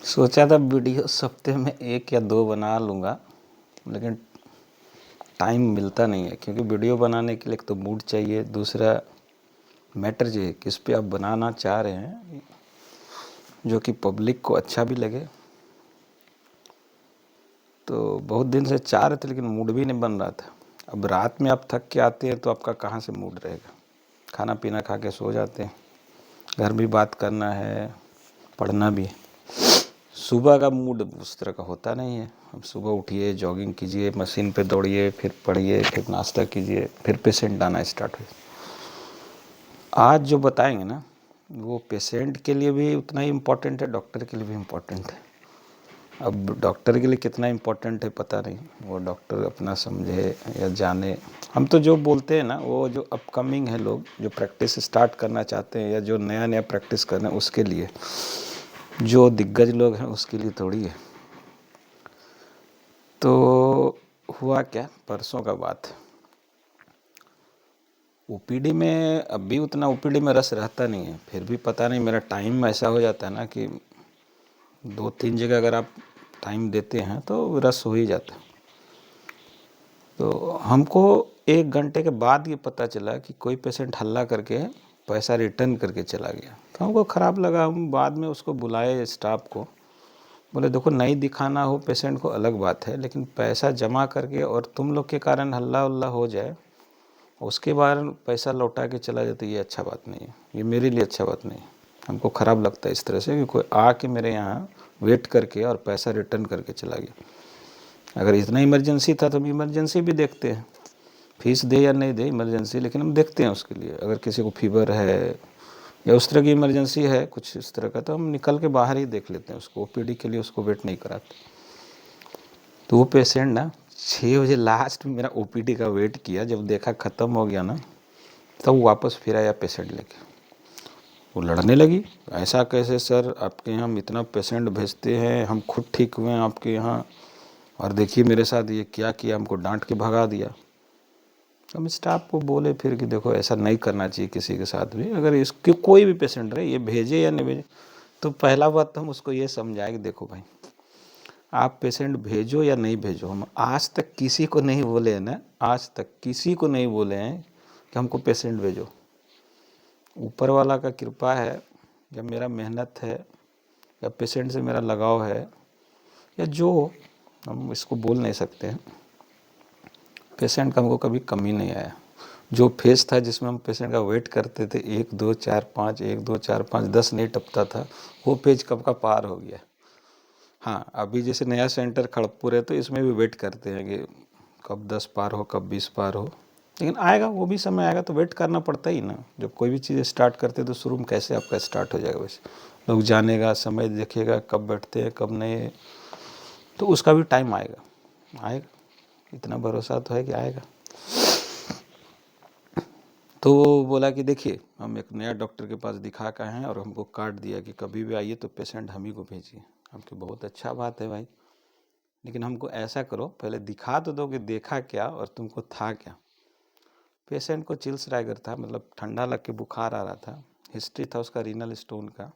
सोचा था वीडियो हफ्ते में 1 या 2 बना लूँगा, लेकिन टाइम मिलता नहीं है क्योंकि वीडियो बनाने के लिए एक तो मूड चाहिए, दूसरा मैटर चाहिए किस पे आप बनाना चाह रहे हैं जो कि पब्लिक को अच्छा भी लगे। तो बहुत दिन से चाह रहे थे लेकिन मूड भी नहीं बन रहा था। अब रात में आप थक के आते हैं तो आपका कहाँ से मूड रहेगा, खाना पीना खा के सो जाते हैं, घर भी बात करना है, पढ़ना भी है। सुबह का मूड उस तरह का होता नहीं है। अब सुबह उठिए, जॉगिंग कीजिए, मशीन पे दौड़िए, फिर पढ़िए, फिर नाश्ता कीजिए, फिर पेशेंट आना स्टार्ट हुए। आज जो बताएंगे ना वो पेशेंट के लिए भी उतना ही इम्पोर्टेंट है, डॉक्टर के लिए भी इम्पोर्टेंट है। अब डॉक्टर के लिए कितना इम्पोर्टेंट है पता नहीं, वो डॉक्टर अपना समझे या जाने। हम तो जो बोलते हैं ना वो जो अपकमिंग है लोग जो प्रैक्टिस स्टार्ट करना चाहते हैं या जो नया नया प्रैक्टिस करना है उसके लिए, जो दिग्गज लोग हैं उसके लिए थोड़ी है। तो हुआ क्या, परसों का बात है। ओपीडी में अब भी उतना ओपीडी में रस रहता नहीं है, फिर भी पता नहीं मेरा टाइम ऐसा हो जाता है ना कि 2-3 जगह अगर आप टाइम देते हैं तो रस हो ही जाता है। तो हमको 1 घंटे के बाद ये पता चला कि कोई पेशेंट हल्ला करके पैसा रिटर्न करके चला गया। तो हमको ख़राब लगा, हम बाद में उसको बुलाए स्टाफ को, बोले देखो नहीं दिखाना हो पेशेंट को अलग बात है, लेकिन पैसा जमा करके और तुम लोग के कारण हल्ला उल्ला हो जाए, उसके बाद पैसा लौटा के चला जाए तो ये अच्छा बात नहीं है, ये मेरे लिए अच्छा बात नहीं है। हमको ख़राब लगता है इस तरह से कि कोई आके मेरे यहाँ वेट करके और पैसा रिटर्न करके चला गया। अगर इतना इमरजेंसी था तो हम इमरजेंसी भी देखते हैं, फीस दे या नहीं दे इमरजेंसी, लेकिन हम देखते हैं उसके लिए। अगर किसी को फीवर है या उस तरह की इमरजेंसी है कुछ इस तरह का, तो हम निकल के बाहर ही देख लेते हैं उसको, ओपीडी के लिए उसको वेट नहीं कराते। तो वो पेशेंट ना 6 बजे लास्ट में मेरा ओपीडी का वेट किया, जब देखा ख़त्म हो गया ना तब वो वापस फिर आया पेशेंट लेके। वो लड़ने लगी, ऐसा कैसे सर, आपके यहाँ हम इतना पेशेंट भेजते हैं, हम खुद ठीक हुए हैं आपके यहाँ, और देखिए मेरे साथ ये क्या किया, हमको डांट के भगा दिया। हम स्टाफ को बोले फिर कि देखो ऐसा नहीं करना चाहिए किसी के साथ भी, अगर इसके कोई भी पेशेंट रहे, ये भेजे या नहीं भेजे। तो पहला बात तो हम उसको ये समझाए कि देखो भाई, आप पेशेंट भेजो या नहीं भेजो, हम आज तक किसी को नहीं बोले हैं ना, आज तक किसी को नहीं बोले हैं कि हमको पेशेंट भेजो। ऊपर वाला का कृपा है या मेरा मेहनत है या पेशेंट से मेरा लगाव है या जो, हम इसको बोल नहीं सकते हैं। पेशेंट का हमको कभी कमी नहीं आया। जो फेज था जिसमें हम पेशेंट का वेट करते थे 1 2 4 5 1 2 4 5 10 नहीं टपता था, वो पेज कब का पार हो गया। हाँ, अभी जैसे नया सेंटर खड़गपुर है तो इसमें भी वेट करते हैं कि कब 10 पार हो, कब 20 पार हो, लेकिन आएगा, वो भी समय आएगा। तो वेट करना पड़ता ही ना, जब कोई भी चीज़ स्टार्ट करते तो शुरू में कैसे आपका स्टार्ट हो जाएगा, वैसे लोग जानेगा, समय देखेगा कब बैठते हैं कब नहीं, तो उसका भी टाइम आएगा, आएगा, इतना भरोसा तो है कि आएगा। तो वो बोला कि देखिए हम एक नया डॉक्टर के पास दिखा के हैं और हमको कार्ड दिया कि कभी भी आइए तो पेशेंट हम ही को भेजिए। हम तो बहुत अच्छा बात है भाई, लेकिन हमको ऐसा करो पहले दिखा तो दो कि देखा क्या और तुमको था क्या। पेशेंट को चिल्स राइगर था, मतलब ठंडा लग के बुखार आ रहा था, हिस्ट्री था उसका रीनल स्टोन का,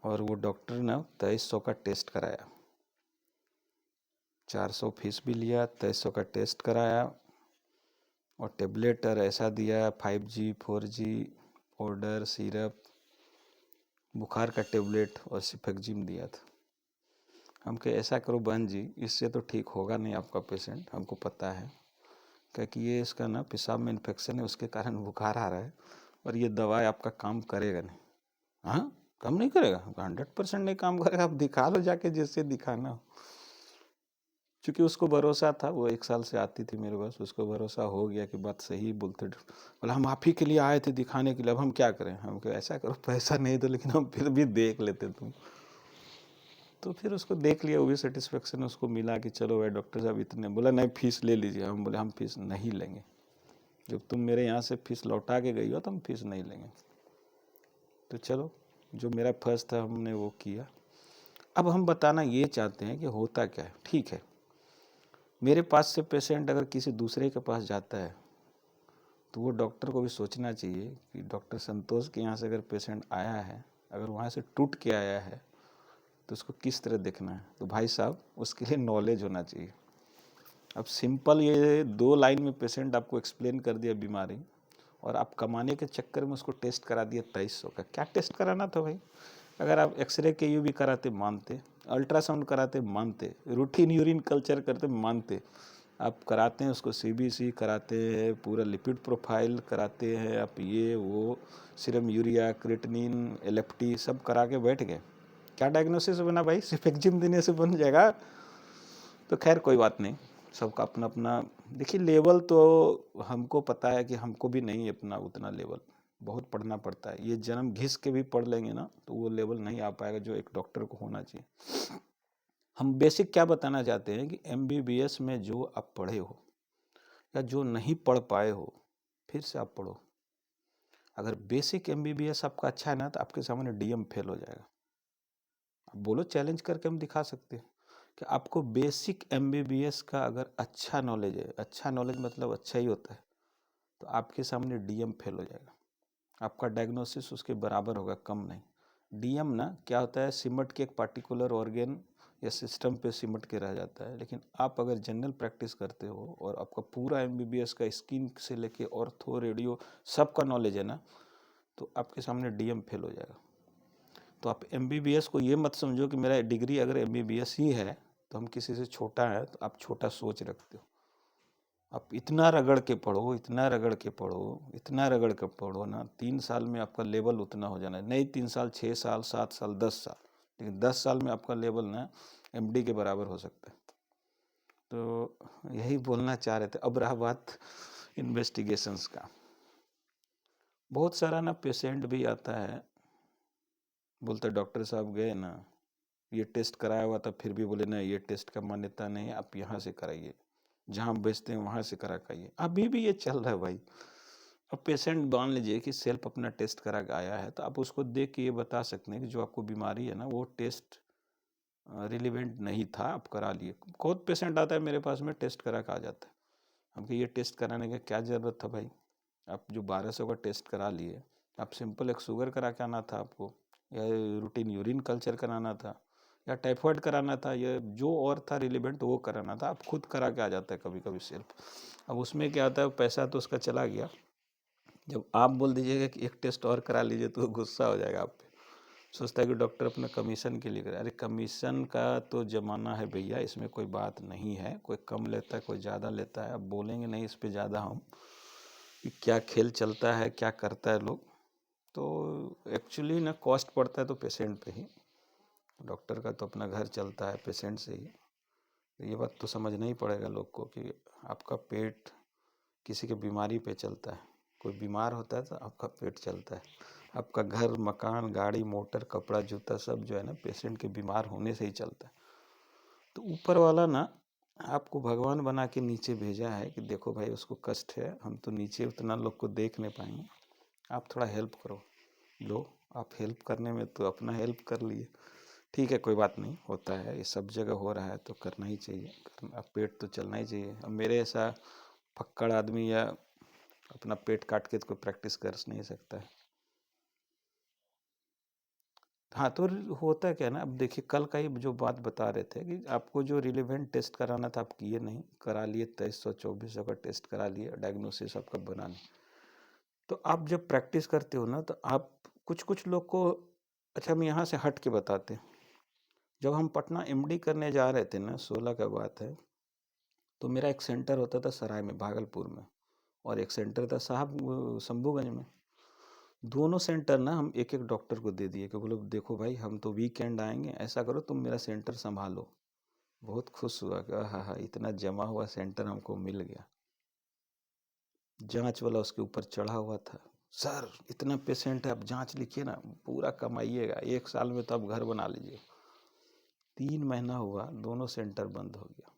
और वो डॉक्टर ने 2300 का टेस्ट कराया, 400 फीस भी लिया, 2300 का टेस्ट कराया, और टेबलेट और ऐसा दिया 5G 4G पाउडर सिरप, बुखार का टेबलेट और सिफेक्जिम दिया था। हमको ऐसा करो बहन जी, इससे तो ठीक होगा नहीं आपका पेशेंट, हमको पता है, क्योंकि ये इसका ना पेशाब में इन्फेक्शन है, उसके कारण बुखार आ रहा है, और ये दवाई आपका काम करेगा नहीं। हाँ, काम नहीं करेगा, 100% नहीं काम करेगा, आप दिखा लो जाके जिससे दिखाना हो। चूँकि उसको भरोसा था, वो 1 साल से आती थी मेरे पास, उसको भरोसा हो गया कि बात सही बोलते। बोला हम आप ही के लिए आए थे दिखाने के लिए, अब हम क्या करें। हम कहे ऐसा करो पैसा नहीं दो लेकिन हम फिर भी देख लेते तुम। तो फिर उसको देख लिया, वो भी सेटिस्फेक्शन उसको मिला कि चलो भाई डॉक्टर साहब इतने। बोला नहीं फीस ले लीजिए। हम बोले हम फीस नहीं लेंगे, जब तुम मेरे यहाँ से फीस लौटा के गई हो तो हम फीस नहीं लेंगे। तो चलो, जो मेरा फर्ज था हमने वो किया। अब हम बताना ये चाहते हैं कि होता क्या है। ठीक है, मेरे पास से पेशेंट अगर किसी दूसरे के पास जाता है तो वो डॉक्टर को भी सोचना चाहिए कि डॉक्टर संतोष के यहाँ से अगर पेशेंट आया है, अगर वहाँ से टूट के आया है तो उसको किस तरह देखना है, तो भाई साहब उसके लिए नॉलेज होना चाहिए। अब सिंपल ये 2 लाइन में पेशेंट आपको एक्सप्लेन कर दिया बीमारी, और आप कमाने के चक्कर में उसको टेस्ट करा दिया 2300 का। क्या टेस्ट कराना था भाई? अगर आप एक्सरे के यू भी कराते मानते, अल्ट्रासाउंड कराते मानते, रूटीन यूरिन कल्चर करते मानते, आप कराते हैं उसको सीबीसी कराते हैं, पूरा लिपिड प्रोफाइल कराते हैं, आप ये वो सीरम यूरिया क्रिएटिनिन एलएफटी सब करा के बैठ गए, क्या डायग्नोसिस बना भाई? सिर्फ एग्जिम देने से बन जाएगा? तो खैर कोई बात नहीं, सबका अपना अपना। देखिए लेवल तो हमको पता है कि हमको भी नहीं अपना उतना लेवल, बहुत पढ़ना पड़ता है। ये जन्म घिस के भी पढ़ लेंगे ना तो वो लेवल नहीं आ पाएगा जो एक डॉक्टर को होना चाहिए। हम बेसिक क्या बताना चाहते हैं कि एमबीबीएस में जो आप पढ़े हो या जो नहीं पढ़ पाए हो, फिर से आप पढ़ो। अगर बेसिक एमबीबीएस आपका अच्छा है ना तो आपके सामने डीएम फेल हो जाएगा। आप बोलो, चैलेंज करके हम दिखा सकते हैं कि आपको बेसिक एमबीबीएस का अगर अच्छा नॉलेज है, अच्छा नॉलेज मतलब अच्छा ही होता है, तो आपके सामने डीएम फेल हो जाएगा। आपका डायग्नोसिस उसके बराबर होगा, कम नहीं। डीएम ना क्या होता है, सिमट के एक पार्टिकुलर ऑर्गेन या सिस्टम पे सिमट के रह जाता है। लेकिन आप अगर जनरल प्रैक्टिस करते हो और आपका पूरा एमबीबीएस का स्किन से लेके ऑर्थो रेडियो सबका नॉलेज है ना, तो आपके सामने डीएम फेल हो जाएगा। तो आप एमबीबीएस को ये मत समझो कि मेरा डिग्री अगर एमबीबीएस ही है तो हम किसी से छोटा है, तो आप छोटा सोच रखते हो। आप इतना रगड़ के पढ़ो, इतना रगड़ के पढ़ो, इतना रगड़ के पढ़ो ना, 3 साल में आपका लेवल उतना हो जाना है। नहीं 3 साल, 6 साल, 7 साल, 10 साल, लेकिन 10 साल में आपका लेवल ना एमडी के बराबर हो सकता है। तो यही बोलना चाह रहे थे। अब रहा बात इन्वेस्टिगेशंस का। बहुत सारा ना पेशेंट भी आता है, बोलते डॉक्टर साहब गए ना, ये टेस्ट कराया हुआ था, फिर भी बोले ना ये टेस्ट का मान्यता नहीं है, आप यहाँ से कराइए, जहाँ बेचते हैं वहाँ से करा कराइए। अभी भी ये चल रहा है भाई। अब पेशेंट मान लीजिए कि सेल्फ अपना टेस्ट करा के आया है, तो आप उसको देख के ये बता सकते हैं कि जो आपको बीमारी है ना वो टेस्ट रिलीवेंट नहीं था, आप करा लिए। खुद पेशेंट आता है मेरे पास में, टेस्ट करा के आ जाता है। हम कि ये टेस्ट कराने का क्या ज़रूरत था भाई? आप जो 1200 का टेस्ट करा लिए, आप सिंपल एक शुगर करा के आना था आपको, या रूटीन यूरिन कल्चर कराना था, या टाइफाइड कराना था, या जो और था रिलेवेंट वो कराना था। आप खुद करा के आ जाता है कभी कभी सेल्फ। अब उसमें क्या होता है, पैसा तो उसका चला गया। जब आप बोल दीजिएगा कि एक टेस्ट और करा लीजिए तो गुस्सा हो जाएगा आप पे, सोचता है कि डॉक्टर अपना कमीशन के लिए करे। अरे कमीशन का तो ज़माना है भैया, इसमें कोई बात नहीं है। कोई कम लेता है, कोई ज़्यादा लेता है। अब बोलेंगे नहीं इस पे ज़्यादा हम कि क्या खेल चलता है, क्या करता है लोग। तो एक्चुअली ना कॉस्ट पड़ता है तो पेशेंट पे ही, डॉक्टर का तो अपना घर चलता है पेशेंट से ही। तो ये बात तो समझना ही पड़ेगा लोग को कि आपका पेट किसी के बीमारी पे चलता है। कोई बीमार होता है तो आपका पेट चलता है। आपका घर मकान गाड़ी मोटर कपड़ा जूता सब जो है ना पेशेंट के बीमार होने से ही चलता है। तो ऊपर वाला ना आपको भगवान बना के नीचे भेजा है कि देखो भाई उसको कष्ट है, हम तो नीचे उतना लोग को देख नहीं पाएंगे, आप थोड़ा हेल्प करो। लो, आप हेल्प करने में तो अपना हेल्प कर लिए, ठीक है कोई बात नहीं, होता है, ये सब जगह हो रहा है तो करना ही चाहिए। अब पेट तो चलना ही चाहिए। अब मेरे ऐसा फक्कड़ आदमी या अपना पेट काट के तो कोई प्रैक्टिस कर नहीं सकता है। हाँ तो होता क्या ना, अब देखिए कल का ही जो बात बता रहे थे कि आपको जो रिलेवेंट टेस्ट कराना था आप किए नहीं, करा लिए 2300 2400 का टेस्ट करा लिए, डायग्नोसिस आपका बना नहीं। तो आप जब प्रैक्टिस करते हो ना तो आप कुछ कुछ लोग को, अच्छा हम यहाँ से हट के बताते हैं। जब हम पटना एमडी करने जा रहे थे ना, 16 का बात है, तो मेरा एक सेंटर होता था सराय में भागलपुर में, और एक सेंटर था साहब शंभूगंज में। दोनों सेंटर ना हम एक एक डॉक्टर को दे दिए कि बोलो देखो भाई हम तो वीकेंड आएंगे, ऐसा करो तुम मेरा सेंटर संभालो। बहुत खुश हुआ कि हाँ हाँ इतना जमा हुआ सेंटर हमको मिल गया। जांच वाला उसके ऊपर चढ़ा हुआ था, सर इतना पेशेंट है, आप जांच लिखिए ना, पूरा कमाइएगा, 1 साल में तो आप घर बना लीजिए। 3 महीना हुआ, दोनों सेंटर बंद हो गया।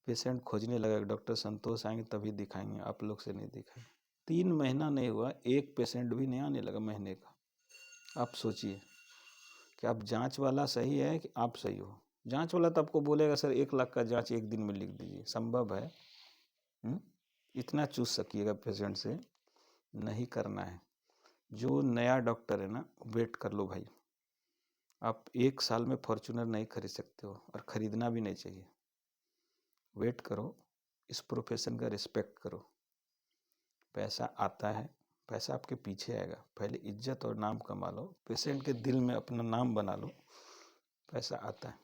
पेशेंट खोजने लगा, डॉक्टर संतोष आएंगे तभी दिखाएंगे, आप लोग से नहीं दिखाएंगे। 3 महीना नहीं हुआ, एक पेशेंट भी नहीं आने लगा महीने का। आप सोचिए कि आप जांच वाला सही है कि आप सही हो। जांच वाला तो आपको बोलेगा सर 1 लाख का जांच एक दिन में लिख दीजिए, संभव है? हुँ? इतना चूस सकिएगा पेशेंट से? नहीं करना है। जो नया डॉक्टर है ना, वेट कर लो भाई, आप 1 साल में फॉर्च्यूनर नहीं खरीद सकते हो और ख़रीदना भी नहीं चाहिए। वेट करो, इस प्रोफ़ेशन का रिस्पेक्ट करो। पैसा आता है, पैसा आपके पीछे आएगा। पहले इज़्ज़त और नाम कमा लो, पेशेंट के दिल में अपना नाम बना लो, पैसा आता है।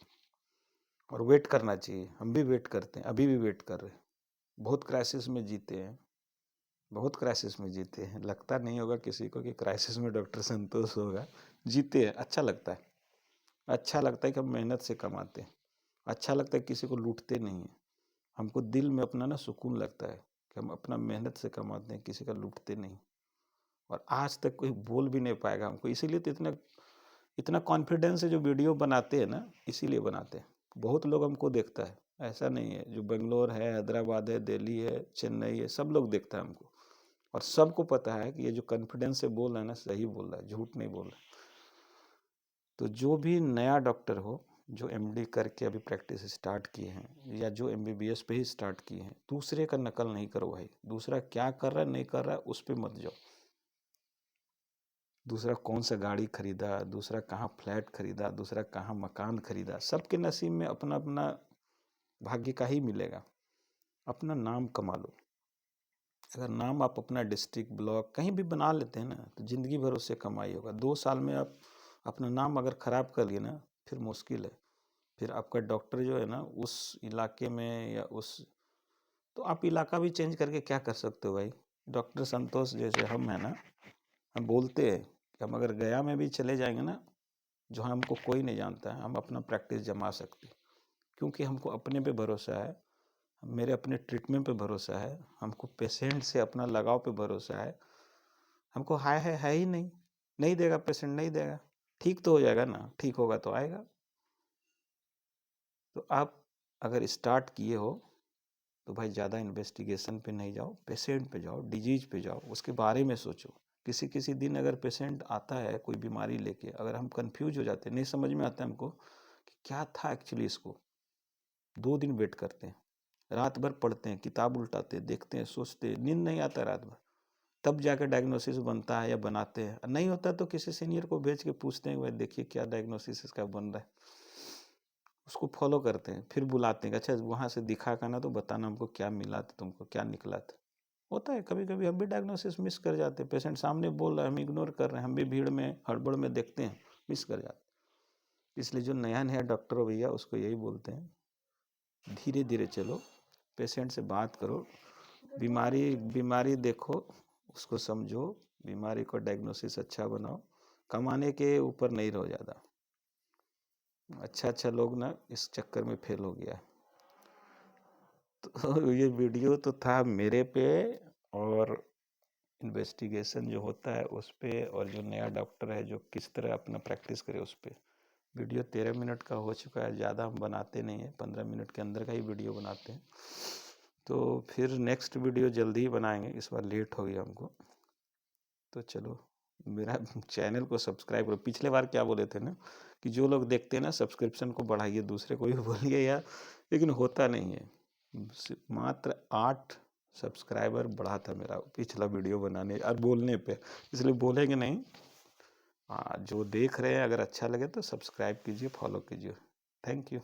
और वेट करना चाहिए, हम भी वेट करते हैं, अभी भी वेट कर रहे हैं। बहुत क्राइसिस में जीते हैं, बहुत क्राइसिस में जीते हैं। लगता नहीं होगा किसी को कि क्राइसिस में डॉक्टर संतोष होगा। जीते हैं, अच्छा लगता है। अच्छा लगता है कि हम मेहनत से कमाते हैं। अच्छा लगता है किसी को लूटते नहीं हैं। हमको दिल में अपना ना सुकून लगता है कि हम अपना मेहनत से कमाते हैं, किसी का लूटते नहीं। और आज तक कोई बोल भी नहीं पाएगा हमको। इसीलिए तो इतना इतना कॉन्फिडेंस है, जो वीडियो बनाते हैं ना, इसीलिए बनाते हैं। बहुत लोग हमको देखता है, ऐसा नहीं है। जो बेंगलोर है, हैदराबाद है, दिल्ली है, चेन्नई है, सब लोग देखता है हमको। और सबको पता है कि ये जो कॉन्फिडेंस से बोल रहा है ना, सही बोल रहा है, झूठ नहीं बोल रहा है। तो जो भी नया डॉक्टर हो, जो एमडी करके अभी प्रैक्टिस स्टार्ट किए हैं, या जो एमबीबीएस पे ही स्टार्ट किए हैं, दूसरे का नकल नहीं करो भाई। दूसरा क्या कर रहा है नहीं कर रहा है उस पर मत जाओ। दूसरा कौन सा गाड़ी खरीदा, दूसरा कहाँ फ्लैट खरीदा, दूसरा कहाँ मकान खरीदा, सबके नसीब में अपना अपना भाग्य का ही मिलेगा। अपना नाम कमा लो। अगर नाम आप अपना डिस्ट्रिक्ट, ब्लॉक कहीं भी बना लेते हैं ना, तो ज़िंदगी भर उससे कमाई होगा। 2 साल में आप अपना नाम अगर ख़राब कर लिए ना, फिर मुश्किल है। फिर आपका डॉक्टर जो है ना, उस इलाके में या उस, तो आप इलाका भी चेंज करके क्या कर सकते हो भाई। डॉक्टर संतोष जैसे हम हैं ना, हम बोलते हैं कि हम अगर गया में भी चले जाएंगे ना, जहाँ हमको कोई नहीं जानता है, हम अपना प्रैक्टिस जमा सकते हैं। क्योंकि हमको अपने पे भरोसा है, मेरे अपने ट्रीटमेंट पे भरोसा है, हमको पेशेंट से अपना लगाव पे भरोसा है। हमको हाय है ही नहीं, नहीं देगा पेशेंट, नहीं देगा, ठीक तो हो जाएगा ना, ठीक होगा तो आएगा। तो आप अगर स्टार्ट किए हो तो भाई ज़्यादा इन्वेस्टिगेशन पे नहीं जाओ, पेशेंट पे जाओ, डिजीज पे जाओ, उसके बारे में सोचो। किसी किसी दिन अगर पेशेंट आता है कोई बीमारी लेके, अगर हम कंफ्यूज हो जाते हैं, नहीं समझ में आता है हमको कि क्या था एक्चुअली इसको, 2 दिन वेट करते हैं, रात भर पढ़ते हैं, किताब उल्टाते हैं, देखते हैं, सोचते हैं, नींद नहीं आता रात भर, तब जाकर डायग्नोसिस बनता है या बनाते हैं। नहीं होता तो किसी सीनियर को भेज के पूछते हैं, भाई देखिए क्या डायग्नोसिस इसका बन रहा है, उसको फॉलो करते हैं। फिर बुलाते हैं, अच्छा वहाँ से दिखा कर ना तो बताना हमको क्या मिला था, तुमको क्या निकला था। होता है कभी कभी हम भी डायग्नोसिस मिस कर जाते हैं, पेशेंट सामने बोल रहा है, हम इग्नोर कर रहे हैं, हम भी भीड़ में हड़बड़ में देखते हैं, मिस कर जाते हैं। इसलिए जो नया नया डॉक्टर हो भैया, उसको यही बोलते हैं, धीरे धीरे चलो, पेशेंट से बात करो, बीमारी बीमारी देखो, उसको समझो, बीमारी को डायग्नोसिस अच्छा बनाओ, कमाने के ऊपर नहीं रहो ज़्यादा। अच्छा लोग ना इस चक्कर में फेल हो गया। तो ये वीडियो तो था मेरे पे, और इन्वेस्टिगेशन जो होता है उस पे, और जो नया डॉक्टर है जो किस तरह अपना प्रैक्टिस करे उस पे। वीडियो 13 मिनट का हो चुका है, ज़्यादा हम बनाते नहीं हैं, 15 मिनट के अंदर का ही वीडियो बनाते हैं। तो फिर नेक्स्ट वीडियो जल्दी ही बनाएंगे, इस बार लेट हो गया हमको। तो चलो, मेरा चैनल को सब्सक्राइब करो। पिछले बार क्या बोले थे ना, कि जो लोग देखते हैं ना, सब्सक्रिप्शन को बढ़ाइए, दूसरे को भी बोलिए यार, लेकिन होता नहीं है। मात्र 8 सब्सक्राइबर बढ़ा था मेरा पिछला वीडियो बनाने और बोलने पे, इसलिए बोलेंगे नहीं। हाँ, जो देख रहे हैं अगर अच्छा लगे तो सब्सक्राइब कीजिए, फॉलो कीजिए। Thank you.